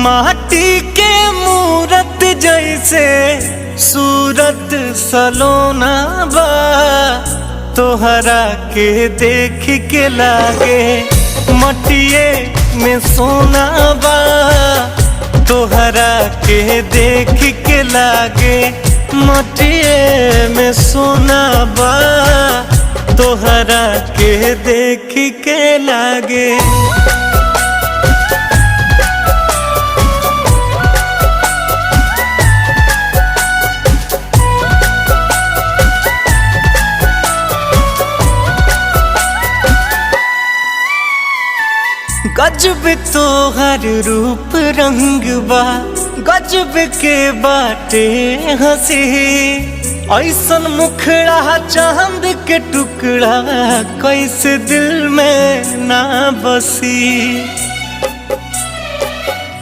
माटी के मूरत जैसे सूरत सलोना बा, तोहरा के देख के लागे मटिए में सोना बा। तोहरा के देख के लागे मटिए में सोना बा, तोहरा के देख के लागे। गजब तोहर रूप रंग बा, गजब के बाटे हंसी। ऐसन मुखड़ा चांद के टुकड़ा कैसे दिल में ना बसी।